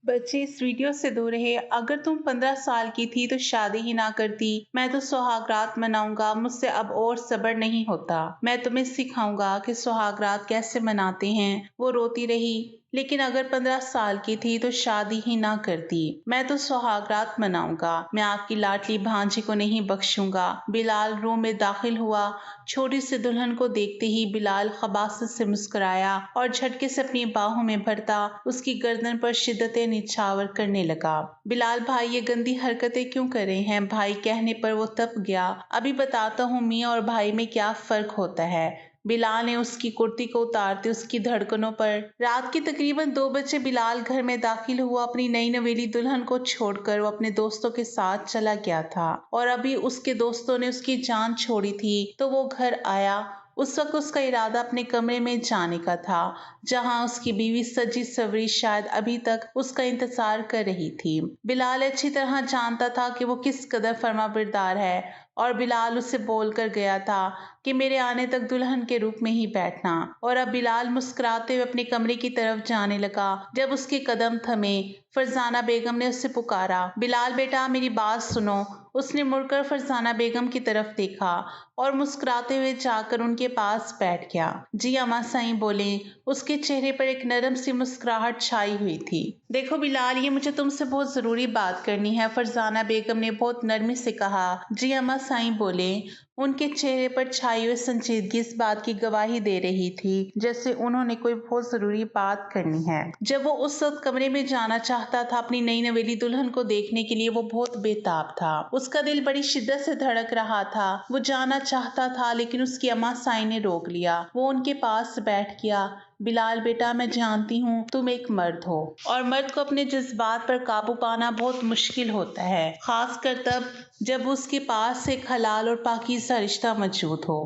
बच्चे इस वीडियो से दूर रहे। अगर तुम 15 साल की थी तो शादी ही ना करती। मैं तो सुहागरात मनाऊंगा, मुझसे अब और सब्र नहीं होता। मैं तुम्हें सिखाऊंगा कि सुहागरात कैसे मनाते हैं। वो रोती रही। लेकिन अगर 15 साल की थी तो शादी ही ना करती। मैं तो सुहागरात मनाऊंगा। मैं आपकी लाडली भांजी को नहीं बख्शूंगा। बिलाल रूम में दाखिल हुआ। छोटी सी दुल्हन को देखते ही बिलाल खबासत से मुस्कुराया और झटके से अपनी बाहों में भरता उसकी गर्दन पर शिद्दतें निछावर करने लगा। बिलाल भाई, ये गंदी हरकतें क्यों कर रहे हैं? भाई कहने पर वो तप गया। अभी बताता हूँ मियाँ और भाई में क्या फर्क होता है। बिलाल ने उसकी कुर्ती को उतारते उसकी धड़कनों पर। रात के तकरीबन 2 बजे बिलाल घर में दाखिल हुआ। अपनी नई नवेली दुल्हन को छोड़कर वो अपने दोस्तों के साथ चला गया था और अभी उसके दोस्तों ने उसकी जान छोड़ी थी तो वो घर आया। उस वक्त उसका इरादा अपने कमरे में जाने का था, जहां उसकी बीवी सजी सवरी शायद अभी तक उसका इंतजार कर रही थी। बिलाल अच्छी तरह जानता था कि वो किस कदर फर्माबरदार है और बिलाल उसे बोलकर गया था कि मेरे आने तक दुल्हन के रूप में ही बैठना। और अब बिलाल मुस्कुराते हुए अपने कमरे की तरफ जाने लगा जब उसके कदम थमे। फरजाना बेगम ने उसे पुकारा, बिलाल बेटा मेरी बात सुनो। उसने मुड़कर फरजाना बेगम की तरफ देखा और मुस्कुराते हुए जाकर उनके पास बैठ गया। जी अम्मा साईं बोले। उसके चेहरे पर एक नरम सी मुस्कुराहट छाई हुई थी। देखो बिलाल, ये मुझे तुमसे बहुत जरूरी बात करनी है, फरजाना बेगम ने बहुत नरमी से कहा। जी अम्मा साईं बोले। उनके चेहरे पर छाई हुई संजीदगी इस बात की गवाही दे रही थी जैसे उन्होंने कोई बहुत जरूरी बात करनी है। जब वो उस वक्त कमरे में जाना चाहता था अपनी नई नवेली दुल्हन को देखने के लिए, वो बहुत बेताब था। उसका दिल बड़ी शिद्दत से धड़क रहा था। वो जाना चाहता था लेकिन उसकी अम्मा साईं ने रोक लिया। वो उनके पास बैठ गया। बिलाल बेटा, मैं जानती हूँ तुम एक मर्द हो और मर्द को अपने जज्बात पर काबू पाना बहुत मुश्किल होता है, खासकर तब जब उसके पास एक हलाल और पाकीज़ा रिश्ता मौजूद हो।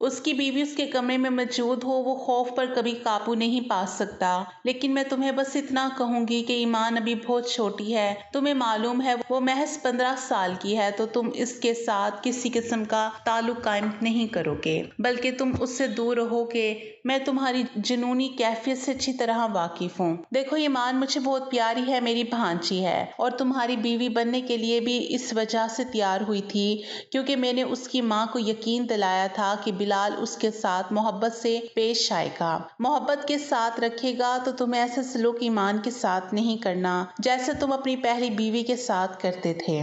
उसकी बीवी उसके कमरे में मौजूद हो, वो खौफ पर कभी काबू नहीं पा सकता। लेकिन मैं तुम्हें बस इतना कहूंगी कि ईमान अभी बहुत छोटी है। तुम्हें मालूम है वो महज 15 साल की है, तो तुम इसके साथ किसी किस्म का ताल्लुक कायम नहीं करोगे, बल्कि तुम उससे दूर रहोगे। मैं तुम्हारी जुनूनी कैफियत से अच्छी तरह वाकिफ हूँ। देखो ईमान मुझे बहुत प्यारी है, मेरी भांजी है और तुम्हारी बीवी बनने के लिए भी इस वजह से तैयार हुई थी क्योंकि मैंने उसकी माँ को यकीन दिलाया था कि बिलाल उसके साथ मोहब्बत से पेश आएगा, मोहब्बत के साथ रखेगा। तो तुम्हें ऐसे सलूक ईमान के साथ नहीं करना जैसे तुम अपनी पहली बीवी के साथ करते थे।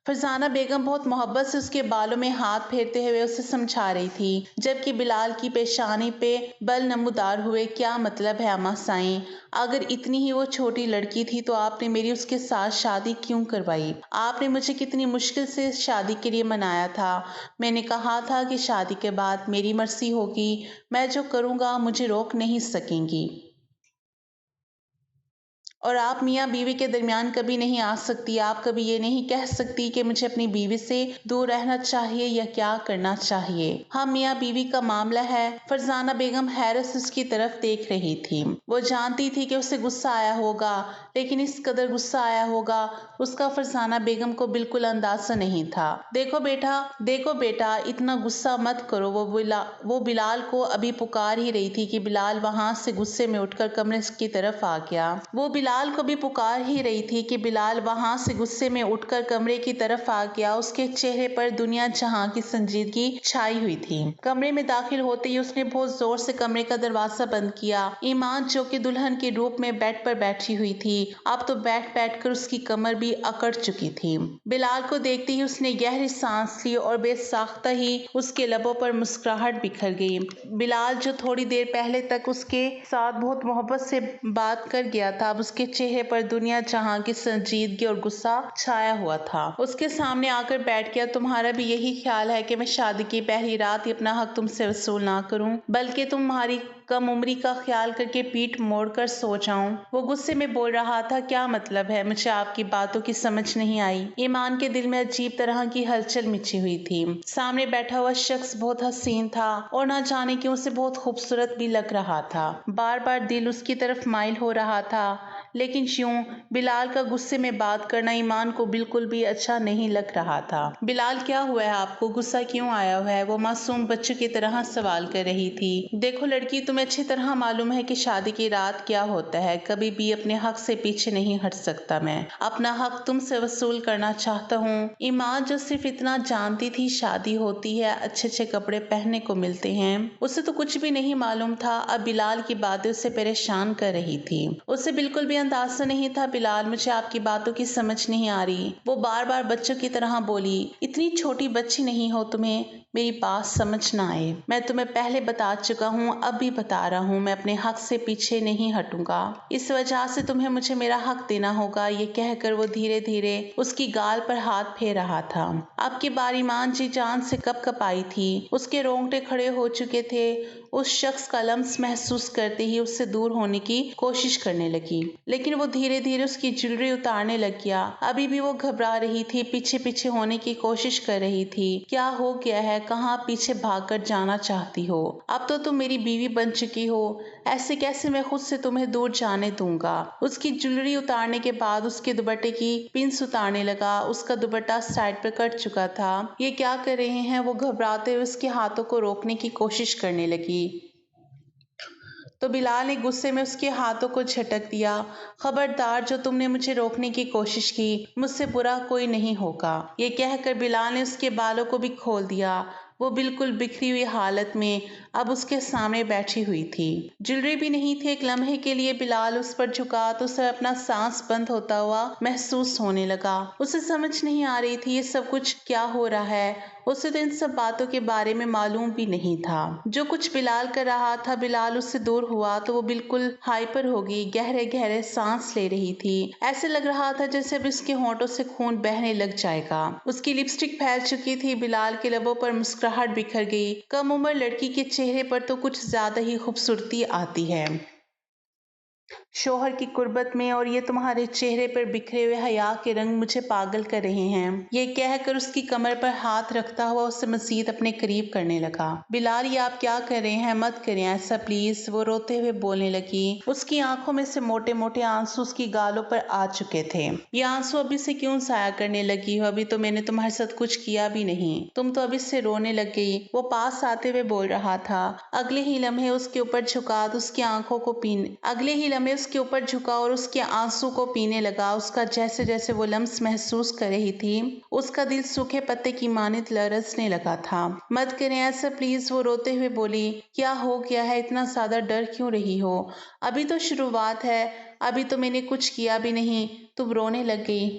फरजाना बेगम बहुत मोहब्बत से उसके बालों में हाथ फेरते हुए उसे समझा रही थी, जबकि बिलाल की पेशानी पे बल नमूदार हुए। क्या मतलब है अम्मा साईं? अगर इतनी ही वो छोटी लड़की थी तो आपने मेरी उसके साथ शादी क्यों करवाई? आपने मुझे कितनी मुश्किल से इस शादी के लिए मनाया था। मैंने कहा था कि शादी के बाद मेरी मर्जी होगी, मैं जो करूँगा मुझे रोक नहीं सकेंगी और आप मियाँ बीवी के दरमियान कभी नहीं आ सकती। आप कभी ये नहीं कह सकती कि मुझे अपनी बीवी से दूर रहना चाहिए या क्या करना चाहिए। हाँ, मियाँ बीवी का मामला है। फरजाना बेगम हैरत से उसकी तरफ देख रही थी। वो जानती थी कि उसे गुस्सा आया होगा, लेकिन इस कदर गुस्सा आया होगा उसका फरजाना बेगम को बिल्कुल अंदाजा नहीं था। देखो बेटा, इतना गुस्सा मत करो। वो बिलाल को अभी पुकार ही रही थी कि बिलाल वहां से गुस्से में उठकर कमरे की तरफ आ गया। वो बिलाल को भी पुकार ही रही थी कि बिलाल वहां से गुस्से में उठकर कमरे की तरफ आ गया। उसके चेहरे पर दुनिया जहां की संजीदगी छाई हुई थी। कमरे में दाखिल होते ही उसने बहुत जोर से कमरे का दरवाजा बंद किया। ईमान, जो कि दुल्हन के रूप में बेड पर बैठी हुई थी, अब तो बैठ बैठ कर उसकी कमर भी अकड़ चुकी थी। बिलाल को देखते ही उसने गहरी सांस ली और बेसाख्ता ही उसके लबों पर मुस्कुराहट बिखर गई। बिलाल, जो थोड़ी देर पहले तक उसके साथ बहुत मोहब्बत से बात कर गया था, अब उसके चेहरे पर दुनिया जहां की संजीदगी और गुस्सा छाया हुआ था। उसके सामने आकर बैठ गया। तुम्हारा भी यही ख्याल है कि मैं शादी की पहली रात ही अपना हक तुमसे वसूल ना करूं, बल्कि तुम्हारी कम उम्री का ख्याल करके पीठ मोड़कर सो जाऊं? वो गुस्से में बोल रहा था। क्या मतलब है? मुझे आपकी बातों की समझ नहीं आई। ईमान के दिल में अजीब तरह की हलचल मची हुई थी। सामने बैठा हुआ शख्स बहुत हसीन था और ना जाने क्यों उसे बहुत खूबसूरत भी लग रहा था। बार बार दिल उसकी तरफ माइल हो रहा था, लेकिन यूं बिलाल का गुस्से में बात करना ईमान को बिल्कुल भी अच्छा नहीं लग रहा था। बिलाल, क्या हुआ है आपको? गुस्सा क्यों आया हुआ है? वो मासूम बच्चे की तरह सवाल कर रही थी। देखो लड़की, तुम तुम्हें अच्छी तरह मालूम है कि शादी की रात क्या होता है। कभी भी अपने हक से पीछे नहीं हट सकता। मैं अपना हक तुमसे वसूल करना चाहता हूँ। ईमान जो सिर्फ इतना जानती थी शादी होती है, अच्छे अच्छे कपड़े पहनने को मिलते हैं, उसे तो कुछ भी नहीं मालूम था। अब बिलाल की बातें उसे परेशान कर रही थी। उसे बिल्कुल भी अंदाजा नहीं था। बिलाल, मुझे आपकी बातों की समझ नहीं आ रही। वो बार बार बच्चों की तरह बोली। इतनी छोटी बच्ची नहीं हो तुम्हें मेरी बात समझ ना आए। मैं तुम्हें पहले बता चुका हूँ, अब भी बता रहा हूँ, मैं अपने हक से पीछे नहीं हटूंगा। इस वजह से तुम्हें मुझे मेरा हक देना होगा। ये कहकर वो धीरे धीरे उसकी गाल पर हाथ फेर रहा था। अब की बार ईमान जी जान से कप कप आई थी। उसके रोंगटे खड़े हो चुके थे। उस शख्स का लम्स महसूस करते ही उससे दूर होने की कोशिश करने लगी, लेकिन वो धीरे धीरे उसकी ज्वेलरी उतारने लग गया। अभी भी वो घबरा रही थी, पीछे पीछे होने की कोशिश कर रही थी। क्या हो गया है? कहाँ पीछे भागकर जाना चाहती हो? अब तो तुम मेरी बीवी बन चुकी हो, ऐसे कैसे मैं खुद से तुम्हें दूर जाने दूंगा। उसकी ज्वेलरी उतारने के बाद उसके दुपट्टे की पिंस उतारने लगा। उसका दुपट्टा साइड पर कट चुका था। ये क्या कर रहे हैं? वो घबराते हुए उसके हाथों को रोकने की कोशिश करने लगी तो बिलाल ने गुस्से में उसके हाथों को झटक दिया। खबरदार, जो तुमने मुझे रोकने की कोशिश की, मुझसे बुरा कोई नहीं होगा। ये कहकर बिलाल ने उसके बालों को भी खोल दिया। वो बिल्कुल बिखरी हुई हालत में अब उसके सामने बैठी हुई थी। ज्वेलरी भी नहीं थी। एक लम्हे के लिए बिलाल उस पर झुका तो उसे अपना सांस बंद होता हुआ महसूस होने लगा। उसे समझ नहीं आ रही थी ये सब कुछ क्या हो रहा है। उसे तो इन सब बातों के बारे में मालूम भी नहीं था। जो कुछ बिलाल कर रहा था, बिलाल उससे दूर हुआ तो वो बिल्कुल हाइपर हो गई। गहरे गहरे सांस ले रही थी। ऐसे लग रहा था जैसे अब उसके होंठों से खून बहने लग जाएगा। उसकी लिपस्टिक फैल चुकी थी। बिलाल के लबों पर मुस्कुराहट बिखर गई। कम उम्र लड़की के चेहरे पर तो कुछ ज्यादा ही खूबसूरती आती है शोहर की कुर्बत में, और ये तुम्हारे चेहरे पर बिखरे हुए हया के रंग मुझे पागल कर रहे हैं। ये कहकर उसकी कमर पर हाथ रखता हुआ उसे मजीद अपने करीब करने लगा। बिलाल, ये आप क्या कर रहे हैं? मत करें ऐसा प्लीज, वो रोते हुए बोलने लगी। उसकी आंखों में से मोटे मोटे आंसू उसकी गालों पर आ चुके थे। ये आंसू अभी से क्यों जाया करने लगी हो? अभी तो मैंने तुम्हारे साथ कुछ किया भी नहीं, तुम तो अभी से रोने लग गई। वो पास आते हुए बोल रहा था। अगले ही लम्हे उसके ऊपर झुका तो उसकी आंखों को उसके ऊपर झुका और उसके आंसू को पीने लगा। उसका जैसे जैसे वो लम्स महसूस कर रही थी, उसका दिल सूखे पत्ते की मानित लरसने लगा था। मत करें ऐसा प्लीज, वो रोते हुए बोली। क्या हो गया है? इतना ज्यादा डर क्यों रही हो? अभी तो शुरुआत है, अभी तो मैंने कुछ किया भी नहीं, तुम रोने लग गई।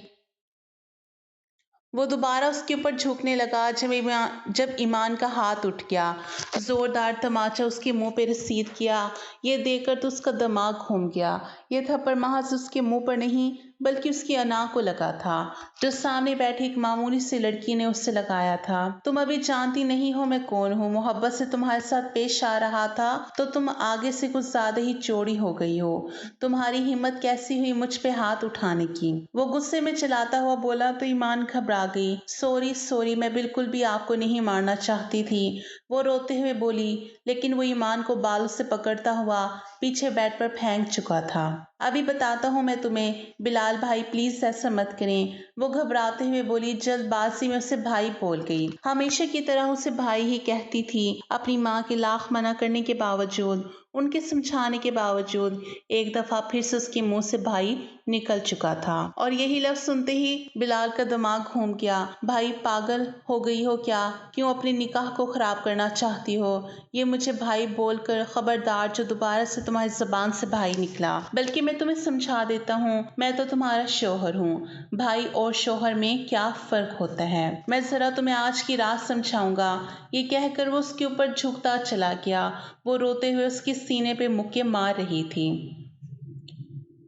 वो दोबारा उसके ऊपर झुकने लगा जब ईमान का हाथ उठ गया। जोरदार तमाचा उसके मुंह पे रसीद किया। ये देखकर तो उसका दिमाग घूम गया। ये थप्पड़ महज उसके मुंह पर नहीं बल्कि उसकी अना को लगा था, जो सामने बैठी एक मामूली सी लड़की ने उससे लगाया था। तुम अभी जानती नहीं हो मैं कौन हूँ। मोहब्बत से तुम्हारे साथ पेश आ रहा था तो तुम आगे से कुछ ज्यादा ही चौड़ी हो गई हो। तुम्हारी हिम्मत कैसी हुई मुझ पे हाथ उठाने की? वो गुस्से में चिल्लाता हुआ बोला तो ईमान घबरा गई। सॉरी सॉरी, मैं बिल्कुल भी आपको नहीं मारना चाहती थी, वो रोते हुए बोली। लेकिन वो ईमान को बालों से पकड़ता हुआ पीछे बेड पर फेंक चुका था। अभी बताता हूँ मैं तुम्हें। बिलाल भाई, प्लीज ऐसा मत करें, वो घबराते हुए बोली। जल्दबाजी में उसे भाई बोल गई। हमेशा की तरह उसे भाई ही कहती थी। अपनी माँ के लाख मना करने के बावजूद, उनके समझाने के बावजूद एक दफा फिर से उसके मुंह से भाई निकल चुका था। और यही लफ्ज सुनते ही बिलाल का दिमाग घूम गया। भाई, पागल हो गई हो क्या? क्यों अपने निकाह को खराब करना चाहती हो? ये मुझे भाई बोलकर खबरदार, जो दोबारा से तुम्हारी जबान से भाई निकला। बल्कि मैं तुम्हें समझा देता हूँ, मैं तो तुम्हारा शोहर हूँ। भाई और शोहर में क्या फर्क होता है, मैं जरा तुम्हें आज की रात समझाऊंगा। ये कहकर वो उसके ऊपर झुकता चला गया। वो रोते हुए उसके सीने पे मुक्के मार रही थी,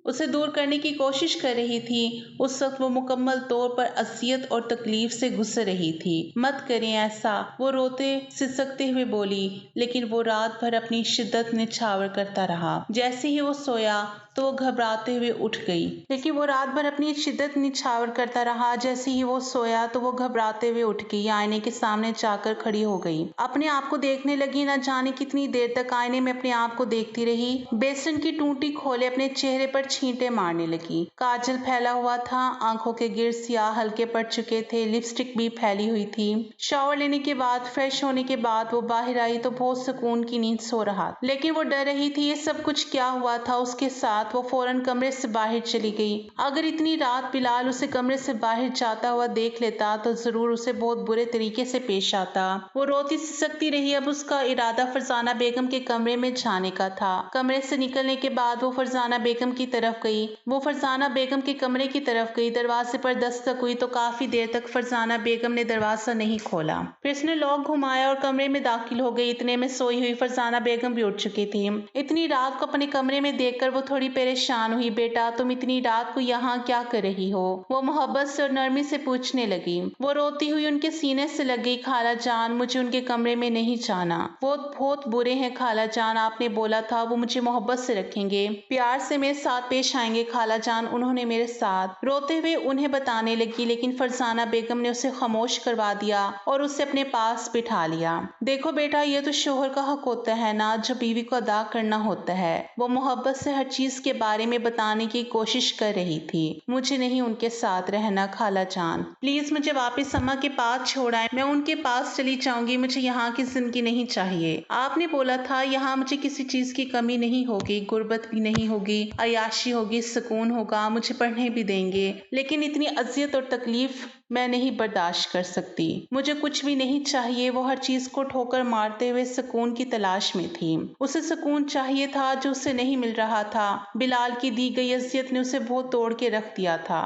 उसे दूर करने की कोशिश कर रही थी। उस वक्त वो मुकम्मल तौर पर अजियत और तकलीफ से गुजर रही थी। मत करें ऐसा, वो रोते सिसकते हुए बोली। लेकिन वो रात भर अपनी शिद्दत निछावर करता रहा। जैसे ही वो सोया तो वो घबराते हुए उठ गई। लेकिन वो रात भर अपनी शिद्दत निछावर करता रहा। जैसे ही वो सोया तो वो घबराते हुए उठ गई। आईने के सामने जाकर खड़ी हो गई। अपने आप को देखने लगी। न जाने कितनी देर तक आईने में अपने आप को देखती रही। बेसन की टूटी खोले अपने चेहरे पर छींटे मारने लगी। काजल फैला हुआ था, आंखों के गिर सियाह हल्के पड़ चुके थे, लिपस्टिक भी फैली हुई थी। शावर लेने के बाद, फ्रेश होने के बाद वो बाहर आई तो बहुत सुकून की नींद सो रहा, लेकिन वो डर रही थी ये सब कुछ क्या हुआ था उसके साथ। वो फौरन कमरे से बाहर चली गई। अगर इतनी रात बिलाल उसे कमरे से बाहर जाता हुआ देख लेता तो जरूर उसे बहुत बुरे तरीके से पेश आता। वो रोती सिसकती रही। अब उसका इरादा फरजाना बेगम के कमरे में जाने का था। कमरे से निकलने के बाद वो फरजाना बेगम की तरफ गई। फरजाना बेगम के कमरे की तरफ गई। दरवाजे पर दस्तक हुई तो काफी देर तक फरजाना बेगम ने दरवाजा नहीं खोला। फिर उसने लॉक घुमाया और कमरे में दाखिल हो गई। इतने में सोई हुई फरजाना बेगम भी उठ चुकी थी। इतनी रात को अपने कमरे में देखकर वो थोड़ी परेशान हुई। बेटा, तुम इतनी रात को यहाँ क्या कर रही हो? वो मोहब्बत से और नरमी से पूछने लगी। वो रोती हुई उनके सीने से लग गई। खाला जान, मुझे उनके कमरे में नहीं जाना। वो बहुत बुरे हैं खाला जान, आपने बोला था वो मुझे मोहब्बत से रखेंगे, प्यार से मेरे साथ पेश आएंगे खाला जान, उन्होंने मेरे साथ। रोते हुए उन्हें बताने लगी, लेकिन फरजाना बेगम ने उसे खामोश करवा दिया और उसे अपने पास बिठा लिया। देखो बेटा, ये तो शोहर का हक होता है ना, जो बीवी को अदा करना होता है। वो मोहब्बत से हर चीज के बारे में बताने की कोशिश कर रही थी। मुझे नहीं उनके साथ रहना खाला जान, प्लीज मुझे वापस अम्मा के पास छोड़ आए, मैं उनके पास चली जाऊंगी, मुझे यहाँ की जिंदगी नहीं चाहिए। आपने बोला था यहाँ मुझे किसी चीज की कमी नहीं होगी, गुर्बत भी नहीं होगी, अयाशी होगी, सुकून होगा, मुझे पढ़ने भी देंगे, लेकिन इतनी अजियत और तकलीफ मैं नहीं बर्दाश्त कर सकती। मुझे कुछ भी नहीं चाहिए। वो हर चीज को ठोकर मारते हुए सुकून की तलाश में थी। उसे सुकून चाहिए था जो उसे नहीं मिल रहा था। बिलाल की दी गई अजियत ने उसे बहुत तोड़ के रख दिया था।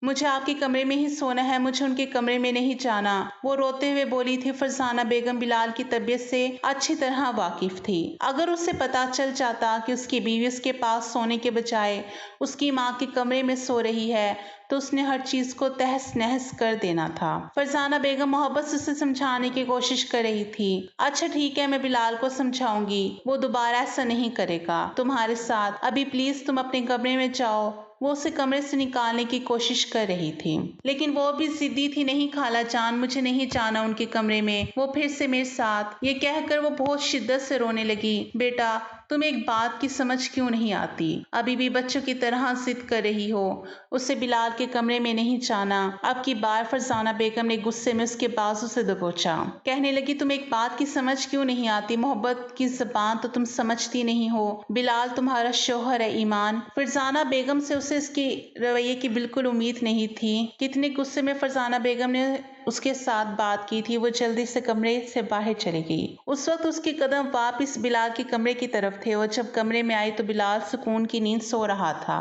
मुझे आपके कमरे में ही सोना है, मुझे उनके कमरे में नहीं जाना, वो रोते हुए बोली थी। फरजाना बेगम बिलाल की तबीयत से अच्छी तरह वाकिफ थी। अगर उसे पता चल जाता कि उसकी बीवी उसके पास सोने के बजाय उसकी माँ के कमरे में सो रही है तो उसने हर चीज को तहस नहस कर देना था। फरजाना बेगम मोहब्बत से उसे समझाने की कोशिश कर रही थी। अच्छा ठीक है, मैं बिलाल को समझाऊंगी, वो दोबारा ऐसा नहीं करेगा तुम्हारे साथ। अभी प्लीज तुम अपने कमरे में जाओ। वो उसे कमरे से निकालने की कोशिश कर रही थी, लेकिन वो भी जिद्दी थी। नहीं खाला जान, मुझे नहीं जाना उनके कमरे में, वो फिर से मेरे साथ। ये कहकर वो बहुत शिद्दत से रोने लगी। बेटा, तुम्हें एक बात की समझ क्यों नहीं आती? अभी भी बच्चों की तरह जिद कर रही हो। उसे बिलाल के कमरे में नहीं जाना। अब की बार फरजाना बेगम ने गुस्से में उसके बाजू से दबोचा। कहने लगी, तुम्हें एक बात की समझ क्यों नहीं आती? मोहब्बत की जबान तो तुम समझती नहीं हो। बिलाल तुम्हारा शौहर है ईमान। फरजाना बेगम से उसे इसके रवैये की बिल्कुल उम्मीद नहीं थी। कितने गुस्से में फरजाना बेगम ने उसके साथ बात की थी। वो जल्दी से कमरे से बाहर चली गई। उस वक्त उसके कदम वापस बिलाल के कमरे की तरफ थे। वो जब कमरे में आई तो बिलाल सुकून की नींद सो रहा था,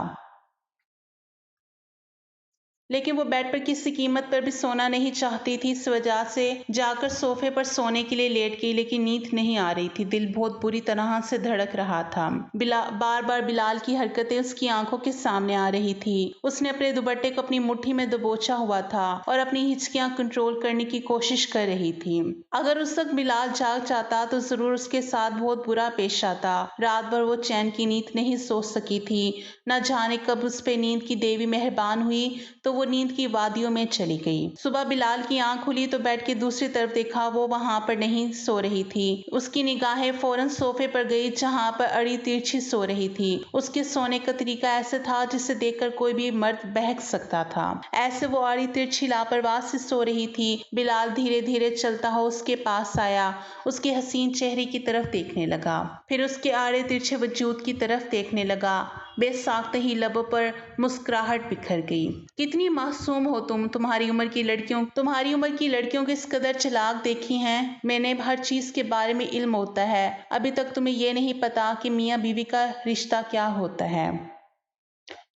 लेकिन वो बेड पर किसी कीमत पर भी सोना नहीं चाहती थी। इस वजह से जाकर सोफे पर सोने के लिए लेट गई, लेकिन नींद नहीं आ रही थी। दिल बहुत बुरी तरह से धड़क रहा था। बार बार बिलाल की हरकतें उसकी आंखों के सामने आ रही थी। उसने अपने दुपट्टे को अपनी मुट्ठी में दबोचा हुआ था और अपनी हिचकियां कंट्रोल करने की कोशिश कर रही थी। अगर उस वक्त बिलाल जाग जाता तो जरूर उसके साथ बहुत बुरा पेश आता। रात भर वो चैन की नींद नहीं सो सकी थी। न जाने कब उस पे नींद की देवी मेहरबान हुई तो वो नींद की वादियों में चली गई। सुबह बिलाल की आंख खुली तो बेड की दूसरी तरफ देखा, वो वहां पर नहीं सो रही थी। उसकी निगाहें फौरन सोफे पर गई जहां पर अड़ी तिरछी सो रही थी। उसके सोने का तरीका ऐसे था जिसे देखकर कोई भी मर्द बहक सकता था। ऐसे वो अड़ी तिरछी लापरवाह से सो रही थी। बिलाल धीरे धीरे चलता हो उसके पास आया, उसके हसीन चेहरे की तरफ देखने लगा, फिर उसके आड़े तिरछे वजूद की तरफ देखने लगा। बेसाख्त ही लबों पर मुस्कुराहट बिखर गई। कितनी मासूम हो तुम। तुम्हारी उम्र की लड़कियों को इस कदर चालाक देखी हैं। मैंने हर चीज के बारे में इल्म होता है। अभी तक तुम्हें यह नहीं पता कि मियाँ बीवी का रिश्ता क्या होता है।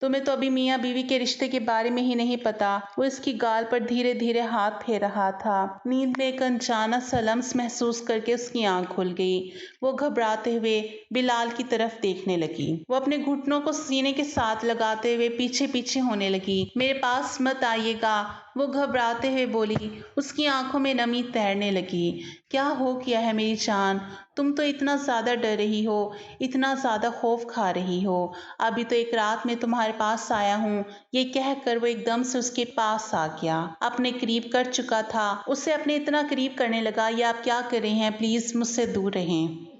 तुम्हें तो अभी मियाँ बीवी के रिश्ते के बारे में ही नहीं पता। वो इसकी गाल पर धीरे धीरे हाथ फेर रहा था। नींद में एक अनजाना सा लम्स महसूस करके उसकी आंख खुल गई। वो घबराते हुए बिलाल की तरफ देखने लगी। वो अपने घुटनों को सीने के साथ लगाते हुए पीछे पीछे होने लगी। मेरे पास मत आइएगा, वो घबराते हुए बोली। उसकी आंखों में नमी तैरने लगी। क्या हो गया है मेरी जान? तुम तो इतना ज्यादा डर रही हो, इतना ज्यादा खौफ खा रही हो। अभी तो एक रात में तुम्हारे पास आया हूँ। ये कहकर वो एकदम से उसके पास आ गया, अपने करीब कर चुका था। उसे अपने इतना करीब करने लगा। ये आप क्या कर रहे हैं? प्लीज मुझसे दूर रहें।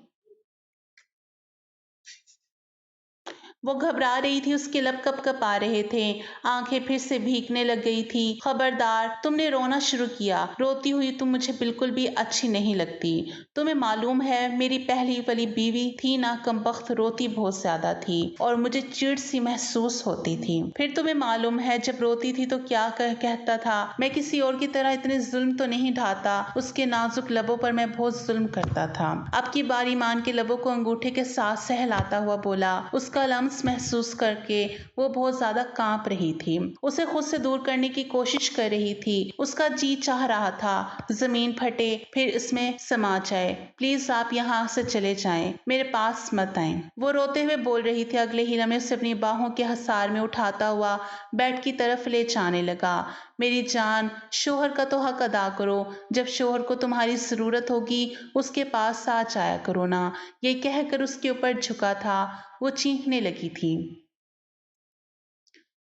वो घबरा रही थी, उसके लब कप कप आ रहे थे, आंखें फिर से भीगने लग गई थी। खबरदार, तुमने रोना शुरू किया। रोती हुई तुम मुझे बिल्कुल भी अच्छी नहीं लगती। तुम्हें मालूम है, मेरी पहली वाली बीवी थी ना, कमबख्त रोती बहुत ज्यादा थी और मुझे चिढ़ सी महसूस होती थी। फिर तुम्हें मालूम है, जब रोती थी तो क्या कहता था। मैं किसी और की तरह इतने जुल्म तो नहीं ढाता। उसके नाजुक लबों पर मैं बहुत जुल्म करता था। अब की बार ईमान के लबों को अंगूठे के साथ सहलाता हुआ बोला। उसका लम्स महसूस करके वो बहुत ज्यादा कांप रही थी, उसे खुद से दूर करने की कोशिश कर रही थी। उसका जी चाह रहा था जमीन फटे फिर इसमें समा जाए। प्लीज आप यहाँ से चले जाएं, मेरे पास मत आए। वो रोते हुए बोल रही थी। अगले ही लम्हे उसे अपनी बाहों के हसार में उठाता हुआ बेड की तरफ ले जाने लगा। मेरी जान, शोहर का तो हक अदा करो। जब शोहर को तुम्हारी जरूरत होगी उसके पास आ जाया करो ना। ये कहकर उसके ऊपर झुका था। वो चीखने लगी थी।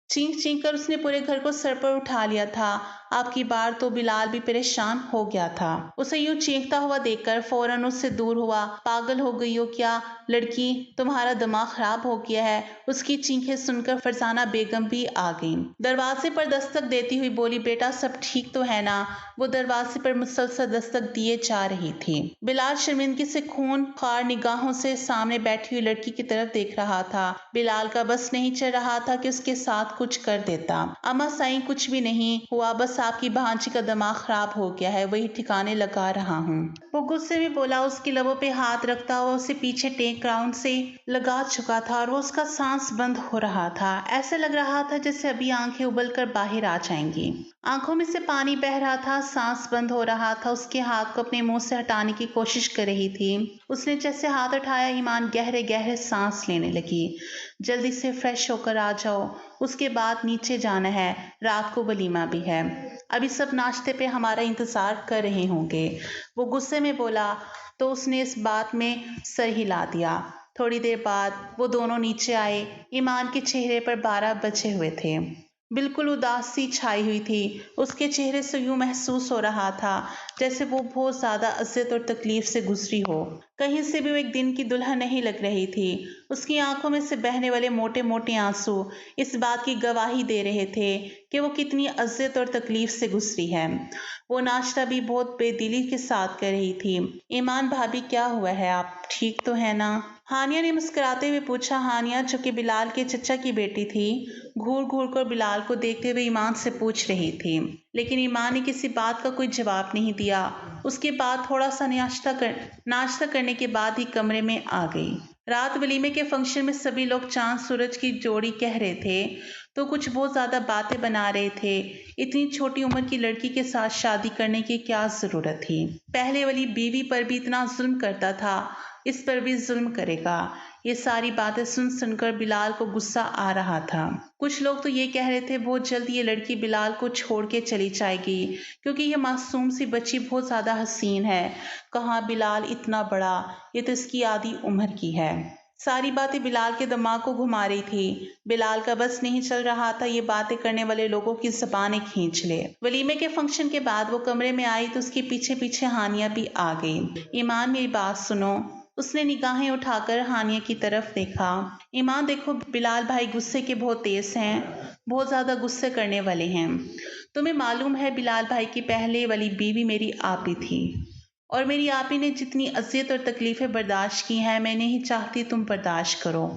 चीख चीख कर उसने पूरे घर को सर पर उठा लिया था। आपकी बार तो बिलाल भी परेशान हो गया था। उसे यूं चीखता हुआ देखकर फौरन उससे दूर हुआ। पागल हो गई हो क्या लड़की, तुम्हारा दिमाग खराब हो गया है। उसकी चीखें सुनकर फरजाना बेगम भी आ गई। दरवाजे पर दस्तक देती हुई बोली, बेटा सब ठीक तो है ना। वो दरवाजे पर मुसलसल दस्तक दिए जा रही थी। बिलाल शर्मिंदगी से खून खार निगाहों से सामने बैठी हुई लड़की की तरफ देख रहा था। बिलाल का बस नहीं चल रहा था कि उसके साथ कुछ कर देता। अम्मा साईं, कुछ भी नहीं हुआ, बस आपकी भांजी का दिमाग खराब हो गया है, वही ठिकाने लगा रहा हूँ। वो गुस्से में बोला। उसकी लबों पे हाथ रखता हुआ उसे पीछे टेक ग्राउंड से लगा चुका था और वो उसका सांस बंद हो रहा था। ऐसा लग रहा था जैसे अभी आंखें उबल कर बाहर आ जाएंगी। आंखों में से पानी बह रहा था, सांस बंद हो रहा था। उसके हाथ को अपने मुंह से हटाने की कोशिश कर रही थी। उसने जैसे हाथ उठाया, ईमान गहरे गहरे सांस लेने लगी। जल्दी से फ्रेश होकर आ जाओ, उसके बाद नीचे जाना है, रात को वलीमा भी है। अभी सब नाश्ते पे हमारा इंतजार कर रहे होंगे। वो गुस्से में बोला तो उसने इस बात में सर हिला दिया। थोड़ी देर बाद वो दोनों नीचे आए। ईमान के चेहरे पर 12 बजे हुए थे। बिल्कुल उदासी छाई हुई थी। उसके चेहरे से यूं महसूस हो रहा था जैसे वो बहुत ज्यादा अज़ियत और तकलीफ से गुजरी हो। कहीं से भी वो एक दिन की दुल्हन नहीं लग रही थी। उसकी आंखों में से बहने वाले मोटे मोटे आंसू इस बात की गवाही दे रहे थे कि वो कितनी अज़ियत और तकलीफ से गुजरी है। वो नाश्ता भी बहुत बेदिली के साथ कर रही थी। ईमान भाभी, क्या हुआ है, आप ठीक तो है ना। हानिया ने मुस्कुराते हुए पूछा। हानिया, जो कि बिलाल के चचा की बेटी थी, घूर घूर कर बिलाल को देखते हुए ईमान से पूछ रही थी, लेकिन ईमान ने किसी बात का कोई जवाब नहीं दिया। उसके बाद थोड़ा सा नाश्ता करने के बाद ही कमरे में आ गई। रात वलीमे के फंक्शन में सभी लोग चांद सूरज की जोड़ी कह रहे थे तो कुछ बहुत ज्यादा बातें बना रहे थे। इतनी छोटी उम्र की लड़की के साथ शादी करने की क्या जरूरत थी। पहले वाली बीवी पर भी इतना जुल्म करता था, इस पर भी जुल्म करेगा। ये सारी बातें सुन सुनकर बिलाल को गुस्सा आ रहा था। कुछ लोग तो ये कह रहे थे बहुत जल्द ये लड़की बिलाल को छोड़ के चली जाएगी क्योंकि ये मासूम सी बच्ची बहुत ज्यादा हसीन है। कहाँ बिलाल इतना बड़ा, ये तो इसकी आधी उम्र की है। सारी बातें बिलाल के दिमाग को घुमा रही थी। बिलाल का बस नहीं चल रहा था ये बातें करने वाले लोगों की ज़बानें खींच ले। वलीमे के फंक्शन के बाद वो कमरे में आई तो उसके पीछे पीछे हानिया भी आ गई। ईमान, मेरी बात सुनो। उसने निगाहें उठाकर हानिया की तरफ देखा। ईमान देखो, बिलाल भाई गुस्से के बहुत तेज हैं, बहुत ज्यादा गुस्से करने वाले हैं। तुम्हें मालूम है बिलाल भाई की पहले वाली बीवी मेरी आपी थी और मेरी आपी ने जितनी अजियत और तकलीफें बर्दाश्त की हैं, मैं नहीं चाहती तुम बर्दाश्त करो।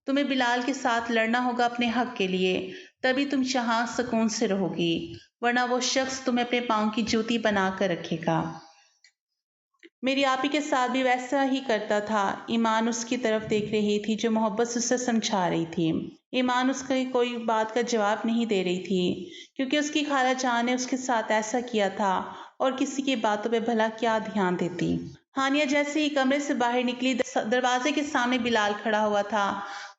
तुम्हें बिलाल के साथ लड़ना होगा अपने हक के लिए, तभी तुम यहाँ सुकून से रहोगी, वरना वो शख्स तुम्हें अपने पाँव की जूती बना कर रखेगा। मेरी आपी के साथ भी वैसा ही करता था। ईमान उसकी तरफ देख रही थी जो मोहब्बत से उसे समझा रही थी। ईमान उसकी कोई बात का जवाब नहीं दे रही थी क्योंकि उसकी खाला जान ने उसके साथ ऐसा किया था और किसी की बातों पे भला क्या ध्यान देती। हानिया जैसे ही कमरे से बाहर निकली, दरवाजे के सामने बिलाल खड़ा हुआ था।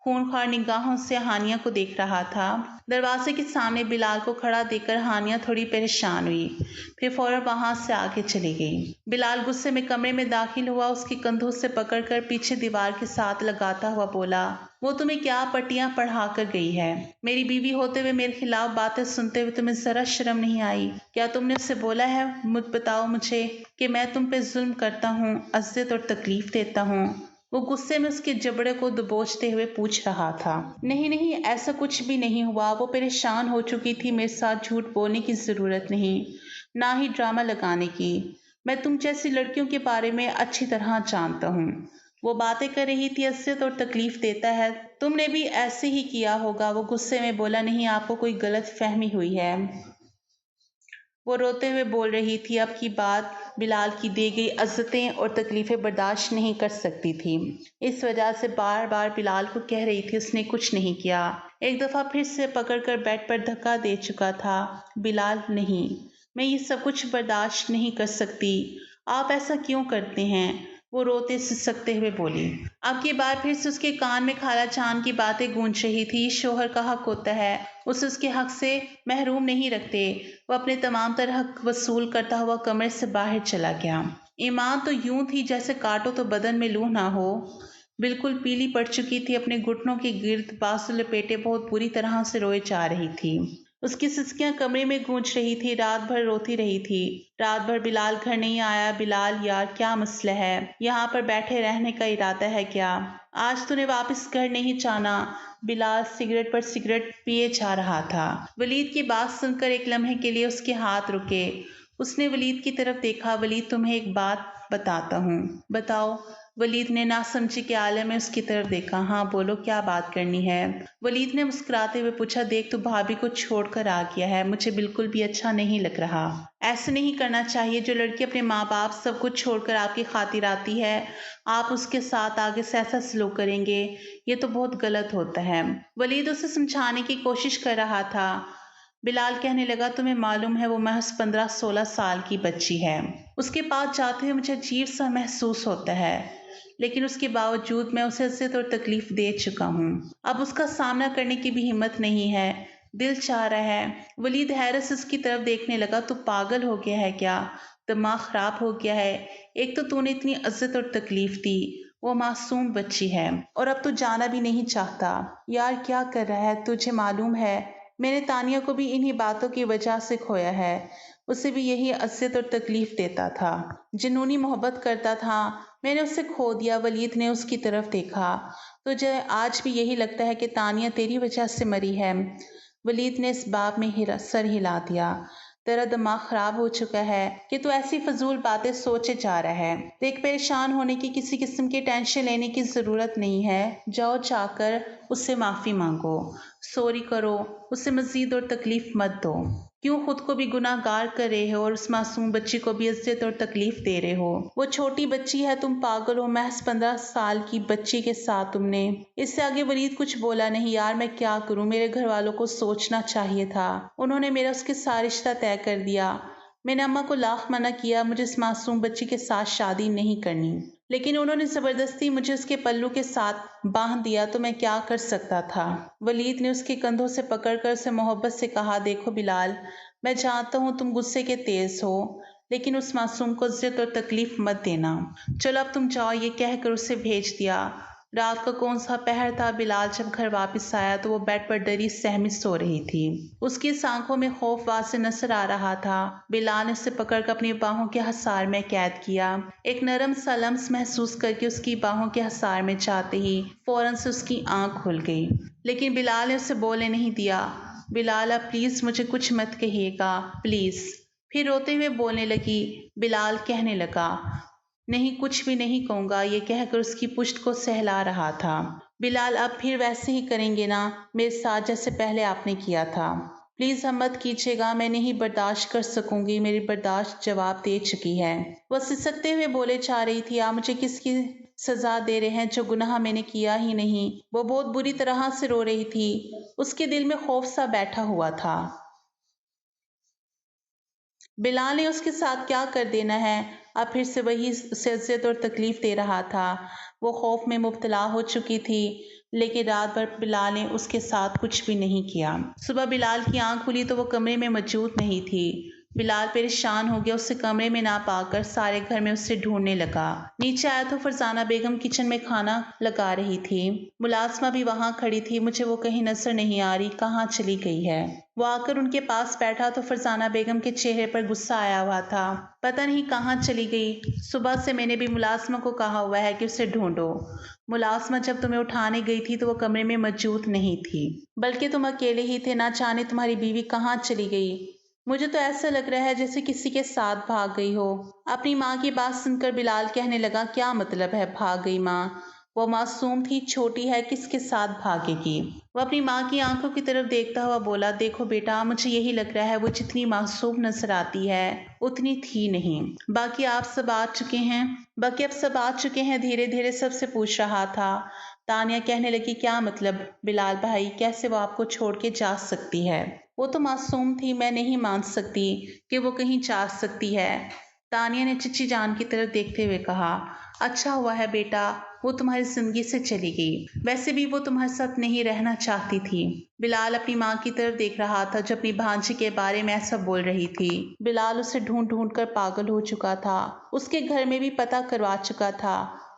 खूनखार निगाहों से हानिया को देख रहा था। दरवाजे के सामने बिलाल को खड़ा देखकर हानिया थोड़ी परेशान हुई, फिर फौरन वहां से आगे चली गई। बिलाल गुस्से में कमरे में दाखिल हुआ, उसके कंधों से पकड़कर पीछे दीवार के साथ लगाता हुआ बोला, वो तुम्हें क्या पट्टियां पढ़ा कर गई है। मेरी बीवी होते हुए मेरे खिलाफ बातें सुनते हुए तुम्हें जरा शर्म नहीं आई। क्या तुमने उससे बोला है बताओ मुझे कि मैं तुम पे जुल्म करता हूँ, अज़ियत और तकलीफ देता हूँ। वो गुस्से में उसके जबड़े को दबोचते हुए पूछ रहा था। नहीं नहीं, ऐसा कुछ भी नहीं हुआ। वो परेशान हो चुकी थी। मेरे साथ झूठ बोलने की जरूरत नहीं, ना ही ड्रामा लगाने की। मैं तुम जैसी लड़कियों के बारे में अच्छी तरह जानता हूँ। वो बातें कर रही थी, असलियत और तकलीफ देता है। तुमने भी ऐसे ही किया होगा। वो गुस्से में बोला, नहीं, आपको कोई गलत फहमी हुई है। वो रोते हुए बोल रही थी, अब की बात बिलाल की दी गई अज़्ज़तें और तकलीफ़ें बर्दाश्त नहीं कर सकती थी। इस वजह से बार बार बिलाल को कह रही थी उसने कुछ नहीं किया। एक दफ़ा फिर से पकड़कर बेड पर धक्का दे चुका था। बिलाल, नहीं, मैं ये सब कुछ बर्दाश्त नहीं कर सकती। आप ऐसा क्यों करते हैं? वो रोते सिसकते हुए बोली। अब की बार फिर से उसके कान में खाला जान की बातें गूंज रही थी। शोहर का हक होता है, उसे उसके हक से महरूम नहीं रखते। वो अपने तमाम तर हक वसूल करता हुआ कमरे से बाहर चला गया। ईमान तो यूं थी जैसे काटो तो बदन में लूह ना हो। बिल्कुल पीली पड़ चुकी थी। अपने घुटनों के गिर्द बाजू लपेटे बहुत बुरी तरह से रोए जा रही थी। उसकी सिसकियां कमरे में गूंज रही थी। रात भर रोती रही थी। रात भर बिलाल घर नहीं आया। बिलाल यार, क्या मसला है? यहाँ पर बैठे रहने का इरादा है क्या? आज तूने वापस घर नहीं जाना। बिलाल सिगरेट पर सिगरेट पिए जा रहा था। वलीद की बात सुनकर एक लम्हे के लिए उसके हाथ रुके। उसने वलीद की तरफ देखा। वलीद, तुम्हें एक बात बताता हूँ। बताओ। वलीद ने नासमझी के आलम में उसकी तरफ देखा। हाँ बोलो, क्या बात करनी है? वलीद ने मुस्कुराते हुए पूछा, देख, तू भाभी को छोड़कर आ गया है। मुझे बिल्कुल भी अच्छा नहीं लग रहा। ऐसे नहीं करना चाहिए। जो लड़की अपने माँ बाप सब कुछ छोड़कर आपकी खातिर आती है, आप उसके साथ आगे से ऐसा सलूक करेंगे, ये तो बहुत गलत होता है। वलीद उसे समझाने की कोशिश कर रहा था। बिलाल कहने लगा, तुम्हें मालूम है वो महज 15-16 साल की बच्ची है। उसके पास जाते हुए मुझे अजीब सा महसूस होता है, लेकिन उसके बावजूद मैं उसे इज्जत और तकलीफ दे चुका हूँ। अब उसका सामना करने की भी हिम्मत नहीं है। दिल चाह रहा है। वलीद हैरत से उसकी तरफ देखने लगा। तू पागल हो गया है क्या? दिमाग खराब हो गया है? एक तो तूने इतनी इज्जत और तकलीफ दी, वो मासूम बच्ची है, और अब तू जाना भी नहीं चाहता। यार क्या कर रहा है? तुझे मालूम है मैंने तानिया को भी इन्हीं बातों की वजह से खोया है। उसे भी यही अज़ियत और तकलीफ देता था, जुनूनी मोहब्बत करता था। मैंने उसे खो दिया। वलीद ने उसकी तरफ देखा। तुझे आज भी यही लगता है कि तानिया तेरी वजह से मरी है? वलीद ने इस बात में सर हिला दिया। तेरा दिमाग खराब हो चुका है कि तू ऐसी फजूल बातें सोचे जा रहा है। देख, परेशान होने की, किसी किस्म की टेंशन लेने की ज़रूरत नहीं है। जाओ, जाकर उससे माफ़ी मांगो, सॉरी करो, उसे मज़ीद और तकलीफ मत दो। क्यों खुद को भी गुनाहगार कर रहे हो और उस मासूम बच्ची को भी इज्जत और तकलीफ दे रहे हो? वो छोटी बच्ची है, तुम पागल हो। महज 15 साल की बच्ची के साथ तुमने। इससे आगे वलीद कुछ बोला नहीं। यार मैं क्या करूं? मेरे घर वालों को सोचना चाहिए था। उन्होंने मेरा उसके साथ रिश्ता तय कर दिया। मैंने अम्मा को लाख मना किया, मुझे इस मासूम बच्ची के साथ शादी नहीं करनी, लेकिन उन्होंने जबरदस्ती मुझे उसके पल्लू के साथ बांध दिया, तो मैं क्या कर सकता था? वलीद ने उसके कंधों से पकड़कर उसे मोहब्बत से कहा, देखो बिलाल, मैं जानता हूँ तुम गुस्से के तेज हो, लेकिन उस मासूम को इज्जत और तकलीफ मत देना। चलो अब तुम जाओ, ये कहकर उसे भेज दिया। रात का कौन सा पहर था। बिलाल जब घर वापस आया तो वो बेड पर डरी सहमी सो रही थी। उसकी आंखों में खौफ वाज़े नजर आ रहा था। बिलाल ने उसे पकड़कर अपनी बाहों के हसार में कैद किया। एक नरम सा लम्स महसूस करके उसकी बाहों के हसार में जाते ही फौरन से उसकी आंख खुल गई, लेकिन बिलाल ने उसे बोलने नहीं दिया। बिलाल, अब प्लीज मुझे कुछ मत कहिएगा, प्लीज। फिर रोते हुए बोलने लगी। बिलाल कहने लगा, नहीं, कुछ भी नहीं कहूँगा, ये कहकर उसकी पुश्त को सहला रहा था। बिलाल, अब फिर वैसे ही करेंगे ना मेरे साथ जैसे पहले आपने किया था? प्लीज हम मत कीजिएगा, मैं नहीं बर्दाश्त कर सकूंगी, मेरी बर्दाश्त जवाब दे चुकी है। वह सिसकते हुए बोले जा रही थी, आप मुझे किसकी सजा दे रहे हैं जो गुनाह मैंने किया ही नहीं। वो बहुत बुरी तरह से रो रही थी। उसके दिल में खौफ सा बैठा हुआ था। बिलाल ने उसके साथ क्या कर देना है? अब फिर से वही उसे इज्जत और तकलीफ दे रहा था। वो खौफ में मुब्तला हो चुकी थी, लेकिन रात भर बिलाल ने उसके साथ कुछ भी नहीं किया। सुबह बिलाल की आंख खुली तो वो कमरे में मौजूद नहीं थी। بلال پریشان ہو گیا، اسے کمرے میں نہ پا کر سارے گھر میں اسے ڈھونڈنے لگا۔ نیچے آیا تو فرزانہ بیگم کچن میں کھانا لگا رہی تھی۔ ملازمہ بھی وہاں کھڑی تھی۔ مجھے وہ کہیں نظر نہیں آ رہی، کہاں چلی گئی ہے؟ وہ آ کر ان کے پاس بیٹھا تو فرزانہ بیگم کے چہرے پر غصہ آیا ہوا تھا۔ پتہ نہیں کہاں چلی گئی، صبح سے میں نے بھی ملازمہ کو کہا ہوا ہے کہ اسے ڈھونڈو۔ ملازمہ جب تمہیں اٹھانے گئی تھی تو وہ کمرے میں موجود نہیں تھی، بلکہ تم اکیلے ہی تھے۔ نہ جانے تمہاری بیوی کہاں چلی گئی۔ مجھے تو ایسا لگ رہا ہے جیسے کسی کے ساتھ بھاگ گئی ہو۔ اپنی ماں کی بات سن کر بلال کہنے لگا، کیا مطلب ہے بھاگ گئی ماں؟ وہ معصوم تھی، چھوٹی ہے، کس کے ساتھ بھاگے گی؟ وہ اپنی ماں کی آنکھوں کی طرف دیکھتا ہوا بولا، دیکھو بیٹا، مجھے یہی لگ رہا ہے وہ جتنی معصوم نظر آتی ہے اتنی تھی نہیں۔ باقی اب سب آ چکے ہیں، دھیرے دھیرے سب سے پوچھ رہا تھا۔ تانیہ کہنے لگی، کیا مطلب بلال بھائی، کیسے وہ آپ کو چھوڑ کے جا سکتی ہے؟ وہ تو معصوم تھی، میں نہیں مان سکتی کہ وہ کہیں جا سکتی ہے۔ تانیہ نے چچی جان کی طرف دیکھتے ہوئے کہا، اچھا ہوا ہے بیٹا وہ تمہاری زندگی سے چلی گئی، ویسے بھی وہ تمہارے ساتھ نہیں رہنا چاہتی تھی۔ بلال اپنی ماں کی طرف دیکھ رہا تھا جو اپنی بھانجی کے بارے میں ایسا بول رہی تھی۔ بلال اسے ڈھونڈ ڈھونڈ کر پاگل ہو چکا تھا، اس کے گھر میں بھی پتہ کروا چکا تھا،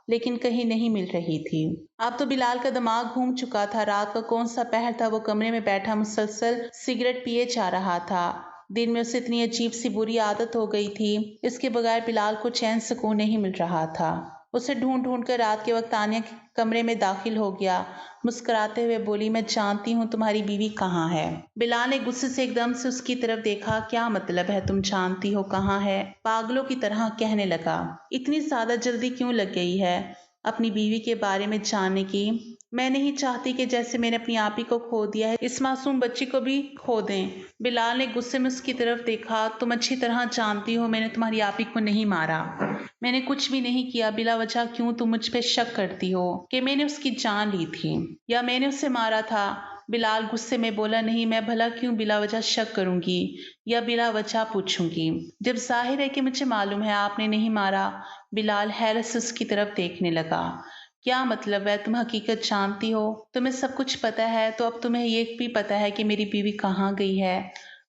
لیکن کہیں نہیں مل رہی تھی۔ اب تو بلال کا دماغ گھوم چکا تھا۔ رات کا کون سا پہر تھا، وہ کمرے میں بیٹھا مسلسل سگریٹ پیے جا رہا تھا۔ دن میں اسے اتنی عجیب سی بری عادت ہو گئی تھی، اس کے بغیر بلال کو چین سکون نہیں مل رہا تھا۔ اسے ڈھونڈ ڈھونڈ کر رات کے وقت تانیہ کمرے میں داخل ہو گیا، مسکراتے ہوئے بولی، میں جانتی ہوں تمہاری بیوی کہاں ہے۔ بلال نے غصے سے ایک دم سے اس کی طرف دیکھا، کیا مطلب ہے تم جانتی ہو کہاں ہے؟ پاگلوں کی طرح کہنے لگا، اتنی زیادہ جلدی کیوں لگ گئی ہے اپنی بیوی کے بارے میں جاننے کی؟ میں نہیں چاہتی کہ جیسے میں نے اپنی آپی کو کھو دیا ہے اس معصوم بچی کو بھی کھو دیں۔ بلال نے غصے میں اس کی طرف دیکھا، تم اچھی طرح جانتی ہو میں نے تمہاری آپی کو نہیں مارا، میں نے کچھ بھی نہیں کیا، بلا وجہ کیوں تم مجھ پہ شک کرتی ہو کہ میں نے اس کی جان لی تھی یا میں نے اسے مارا تھا؟ بلال غصے میں بولا، نہیں، میں بھلا کیوں بلا وجہ شک کروں گی یا بلا وجہ پوچھوں گی، جب ظاہر ہے کہ مجھے معلوم ہے آپ نے نہیں مارا۔ بلال حیرت سے اس کی طرف دیکھنے لگا، کیا مطلب ہے تم حقیقت جانتی ہو؟ تمہیں سب کچھ پتہ ہے تو اب تمہیں یہ بھی پتہ ہے کہ میری بیوی کہاں گئی ہے؟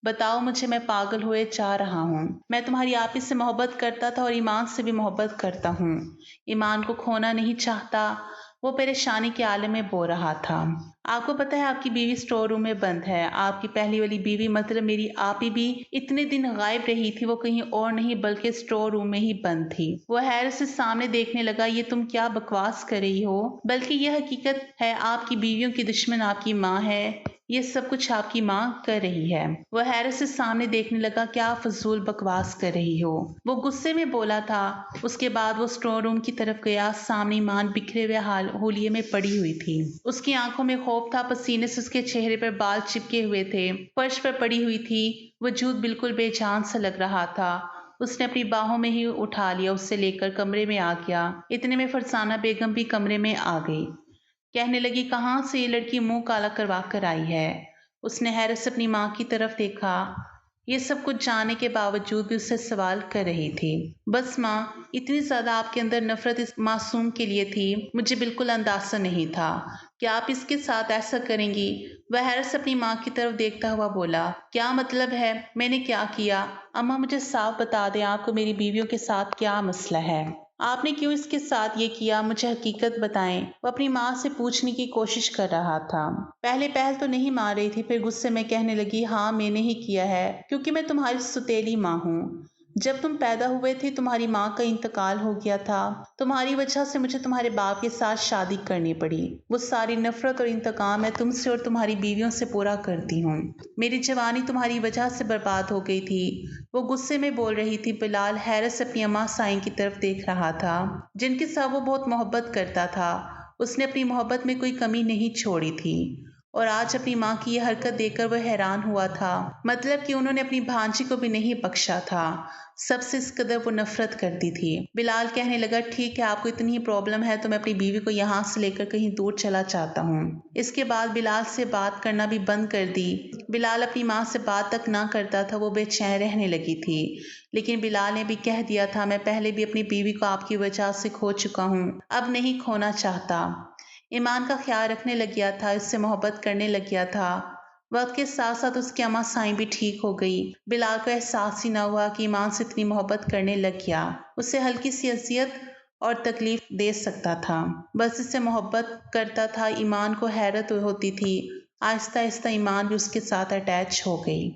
بتاؤ مجھے، میں پاگل ہوئے جا رہا ہوں۔ میں تمہاری آپی سے محبت کرتا تھا اور ایمان سے بھی محبت کرتا ہوں، ایمان کو کھونا نہیں چاہتا۔ وہ پریشانی کے عالم میں بو رہا تھا۔ آپ کو پتہ ہے آپ کی بیوی اسٹور روم میں بند ہے، آپ کی پہلی والی بیوی مطلب میری آپی بھی اتنے دن غائب رہی تھی، وہ کہیں اور نہیں بلکہ اسٹور روم میں ہی بند تھی۔ وہ حیرت سے سامنے دیکھنے لگا، یہ تم کیا بکواس کر رہی ہو؟ بلکہ یہ حقیقت ہے، آپ کی بیویوں کی دشمن آپ کی ماں ہے، یہ سب کچھ آپ کی ماں کر رہی ہے۔ وہ حیرت سے سامنے دیکھنے لگا، کیا فضول بکواس کر رہی ہو؟ وہ غصے میں بولا تھا۔ اس کے بعد وہ اسٹور روم کی طرف گیا، سامنے ایمان بکھرے ہوئے ہولیے میں پڑی ہوئی تھی، اس کی آنکھوں میں خوف تھا، پسینے سے اس کے چہرے پر بال چپکے ہوئے تھے، فرش پر پڑی ہوئی تھی، وجود بالکل بے جان سا لگ رہا تھا۔ اس نے اپنی باہوں میں ہی اٹھا لیا، اسے لے کر کمرے میں آ گیا۔ اتنے میں فرزانہ بیگم بھی کمرے میں آ گئی، کہنے لگی، کہاں سے یہ لڑکی منہ کالا کروا کر آئی ہے؟ اس نے حیرت سے اپنی ماں کی طرف دیکھا، یہ سب کچھ جاننے کے باوجود بھی اس سے سوال کر رہی تھی۔ بس ماں، اتنی زیادہ آپ کے اندر نفرت اس معصوم کے لیے تھی، مجھے بالکل اندازہ نہیں تھا کہ آپ اس کے ساتھ ایسا کریں گی۔ وہ حیرت سے اپنی ماں کی طرف دیکھتا ہوا بولا، کیا مطلب ہے؟ میں نے کیا کیا؟ اماں مجھے صاف بتا دیں، آپ کو میری بیویوں کے ساتھ کیا مسئلہ ہے؟ آپ نے کیوں اس کے ساتھ یہ کیا؟ مجھے حقیقت بتائیں۔ وہ اپنی ماں سے پوچھنے کی کوشش کر رہا تھا۔ پہلے تو نہیں مار رہی تھی، پھر غصے میں کہنے لگی، ہاں میں نے ہی کیا ہے، کیونکہ میں تمہاری ستیلی ماں ہوں۔ جب تم پیدا ہوئے تھے تمہاری ماں کا انتقال ہو گیا تھا، تمہاری وجہ سے مجھے تمہارے باپ کے ساتھ شادی کرنی پڑی۔ وہ ساری نفرت اور انتقام میں تم سے اور تمہاری بیویوں سے پورا کرتی ہوں۔ میری جوانی تمہاری وجہ سے برباد ہو گئی تھی۔ وہ غصے میں بول رہی تھی۔ بلال حیرت سے اپنی اماں سائیں کی طرف دیکھ رہا تھا، جن کے ساتھ وہ بہت محبت کرتا تھا۔ اس نے اپنی محبت میں کوئی کمی نہیں چھوڑی تھی، اور آج اپنی ماں کی یہ حرکت دیکھ کر وہ حیران ہوا تھا، مطلب کہ انہوں نے اپنی بھانجی کو بھی نہیں بخشا تھا، سب سے اس قدر وہ نفرت کرتی تھی۔ بلال کہنے لگا، ٹھیک ہے، آپ کو اتنی ہی پرابلم ہے تو میں اپنی بیوی کو یہاں سے لے کر کہیں دور چلا جاتا ہوں۔ اس کے بعد بلال سے بات کرنا بھی بند کر دی۔ بلال اپنی ماں سے بات تک نہ کرتا تھا، وہ بے چین رہنے لگی تھی، لیکن بلال نے بھی کہہ دیا تھا، میں پہلے بھی اپنی بیوی کو آپ کی وجہ سے کھو چکا ہوں، اب نہیں کھونا چاہتا۔ ایمان کا خیال رکھنے لگ گیا تھا، اس سے محبت کرنے لگ گیا تھا۔ وقت کے ساتھ ساتھ اس کی اماں سائیں بھی ٹھیک ہو گئی۔ بلال کو احساس ہی نہ ہوا کہ ایمان سے اتنی محبت کرنے لگ گیا۔ اسے ہلکی سی اذیت اور تکلیف دے سکتا تھا، بس اس سے محبت کرتا تھا۔ ایمان کو حیرت ہوتی تھی۔ آہستہ آہستہ ایمان بھی اس کے ساتھ اٹیچ ہو گئی۔